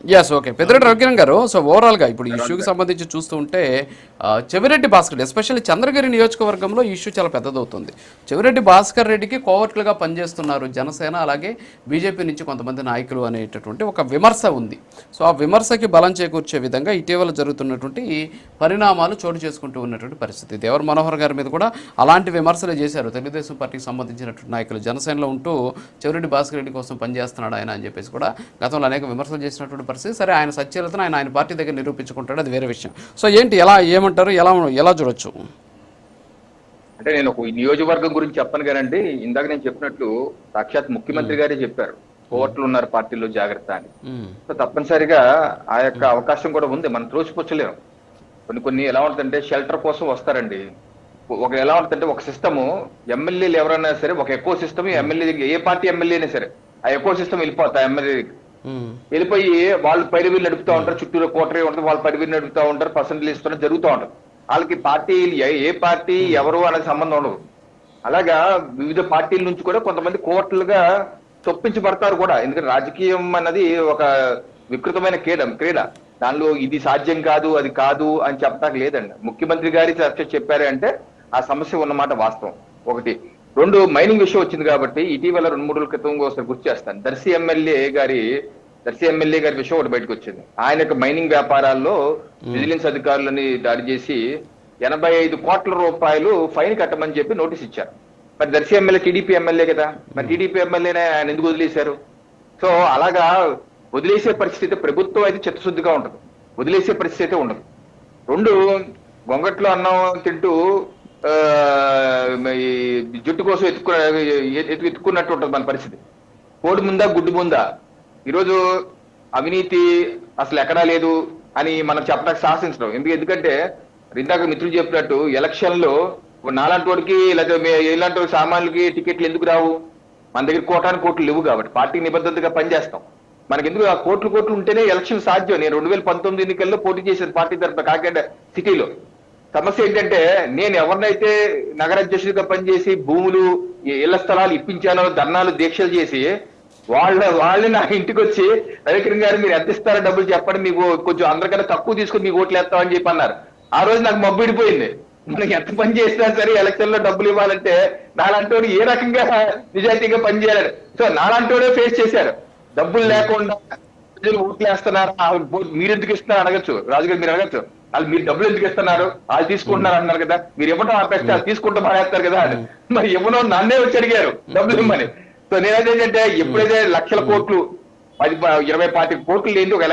Yes okay Peddireddy Ravikiran గారు. So ఓవరాల్గా ఇప్పుడు ఈ ఇష్యూకి సంబంధించి చూస్తూ ఉంటే చెవిరెడ్డి భాస్కర్ ఎస్పెషల్లీ చంద్రగిరి నియోజకవర్గంలో ఈ ఇష్యూ చాలా పెద్దదవుతుంది. చెవిరెడ్డి భాస్కర్ రెడ్డికి కోవర్ట్లుగా పనిచేస్తున్నారు జనసేన అలాగే బీజేపీ నుంచి కొంతమంది నాయకులు అనేటటువంటి ఒక విమర్శ ఉంది. సో ఆ విమర్శకి బలం చేకూర్చే విధంగా ఇటీవల జరుగుతున్నటువంటి పరిణామాలు చోటు చేసుకుంటూ ఉన్నటువంటి పరిస్థితి. దేవర్ మనోహర్ గారి మీద కూడా అలాంటి విమర్శలు చేశారు తెలుగుదేశం పార్టీకి సంబంధించినటువంటి నాయకులు. జనసేనలో ఉంటూ చెవిరెడ్డి భాస్కర్ రెడ్డి కోసం పనిచేస్తున్నాడు ఆయన అని చెప్పేసి కూడా గతంలో అనేక విమర్శలు చేసినటువంటి పరిస్థితి. సరే ఆయన సత్యలతను ఆయన పార్టీ దగ్గర నిరూపించుకుంటాడు, అది వేరే విషయం. సో ఏంటి ఎలా ఏమంటారు, ఎలా చూడొచ్చు? అంటే నేను ఒక నియోజకవర్గం గురించి చెప్పను కానండి, ఇందాక నేను చెప్పినట్లు సాక్షాత్ ముఖ్యమంత్రి గారే చెప్పారు కోర్టులు ఉన్నారు పార్టీలో జాగ్రత్త అని. సో తప్పనిసరిగా ఆ యొక్క అవకాశం కూడా ఉంది, మనం త్రోసిపుచ్చలేము. కొన్ని ఎలా ఉంటుందంటే షెల్టర్ కోసం వస్తారండి. ఎలా ఉంటుందంటే ఒక సిస్టమ్ ఎమ్మెల్యేలు ఎవరైనా సరే ఒక ఎక్కువ సిస్టమ్ ఎమ్మెల్యే ఏ పార్టీ ఎమ్మెల్యే అయినా సరే ఆ ఎక్కువ సిస్టమ్ వెళ్ళిపోతా ఎమ్మెల్యే వెళ్ళిపోయి వాళ్ళు పరివీలు నడుపుతూ ఉంటారు, చుట్టూరు కోటరీ ఉంటుంది, వాళ్ళు పరివీలు నడుపుతూ ఉంటారు, పర్సెంటేజ్ ఇస్తున్నారు, జరుగుతూ ఉంటారు. వాళ్ళకి పార్టీ ఏ పార్టీ ఎవరు అనేది సంబంధం ఉండదు. అలాగా వివిధ పార్టీల నుంచి కూడా కొంతమంది కోర్టులుగా చొప్పించబడతారు కూడా. ఎందుకంటే రాజకీయం అన్నది ఒక వికృతమైన క్రీడ. దానిలో ఇది సాధ్యం కాదు అది కాదు అని చెప్పడానికి లేదండి. ముఖ్యమంత్రి గారి చెప్పారు అంటే ఆ సమస్య ఉన్నమాట వాస్తవం. ఒకటి. రెండు, మైనింగ్ విషయం వచ్చింది కాబట్టి ఇటీవల 2-3 రోజుల క్రితం ఒకసారి గుర్తు చేస్తాను. దర్శి ఎమ్మెల్యే గారి విషయం ఒకటి బయటకు వచ్చింది. ఆయన యొక్క మైనింగ్ వ్యాపారాల్లో విజిలెన్స్ అధికారులని దాడి చేసి 85 కోట్ల రూపాయలు ఫైన్ కట్టమని చెప్పి నోటీస్ ఇచ్చారు. మరి దర్శి ఎమ్మెల్యే టీడీపీ ఎమ్మెల్యే కదా, మరి టీడీపీ ఎమ్మెల్యేనే ఆయన ఎందుకు వదిలేశారు? సో అలాగా వదిలేసే పరిస్థితి ప్రభుత్వం అయితే చిత్తశుద్ధిగా ఉంటుంది, వదిలేసే పరిస్థితి అయితే ఉండదు. రెండు, గొంగట్లో అన్నం తింటూ జుట్టు కోసం ఎత్తుకున్నట్టు ఉంటుంది మన పరిస్థితి. కోడి ముందా గుడ్డు ముందా? ఈరోజు అవినీతి అసలు ఎక్కడా లేదు అని మనం చెప్పడానికి సాహసించడం ఎందుకంటే ఇందాక మిత్రులు చెప్పినట్టు ఎలక్షన్ లో నాలాంటి వాడికి లేకపోతే ఇలాంటి సామాన్యులకి టికెట్లు ఎందుకు రావు? మన దగ్గర కోట్లు లేవు కాబట్టి పార్టీ నిబద్ధతగా పనిచేస్తాం. మనకి ఎందుకు ఆ కోట్లు ఉంటేనే ఎలక్షన్ సాధ్యం. నేను 2019 ఎన్నికల్లో పోటీ చేసిన పార్టీ తరఫున కాకినాడ సిటీలో. సమస్య ఏంటంటే నేను ఎవరినైతే నగరాధ్యక్షుడిగా పనిచేసి భూములు ఇళ్ల స్థలాలు ఇప్పించానో ధర్నాలు దీక్షలు చేసి వాళ్ళని నా ఇంటికి వచ్చి రవికిరణ్ గారు మీరు ఎంత ఇస్తారో డబ్బులు చెప్పండి, మీకు కొంచెం అందరికన్నా తక్కువ తీసుకుని మీకు ఓట్లు వేస్తామని చెప్పి అన్నారు. ఆ రోజు నాకు మబ్బిడిపోయింది. మనకి ఎంత పని చేసినా సరే ఎలక్షన్ లో డబ్బులు ఇవ్వాలంటే నాలాంటి ఏ రకంగా నిజాయితీగా పనిచేయాలని. సో నాలాంటి ఫేస్ చేశారు. డబ్బులు లేకుండా ప్రజలు ఓట్లు వేస్తున్నారు, మీరు ఎందుకు ఇస్తున్నారు అడగచ్చు, రాజుగారు మీరు అడగచ్చు. వాళ్ళు మీరు డబ్బులు ఎందుకు ఇస్తున్నారు, వాళ్ళు తీసుకుంటున్నారు అన్నారు కదా, మీరు ఇవ్వడం ఆపేస్తే వాళ్ళు తీసుకుంటూ మానేస్తారు కదా అని. మరి ఇవ్వడం నన్నే వచ్చి అడిగారు డబ్బులు ఇవ్వమని. సో నేనైతే ఏంటంటే ఎప్పుడైతే లక్షల కోట్లు 10-20 కోట్లు లేని ఒక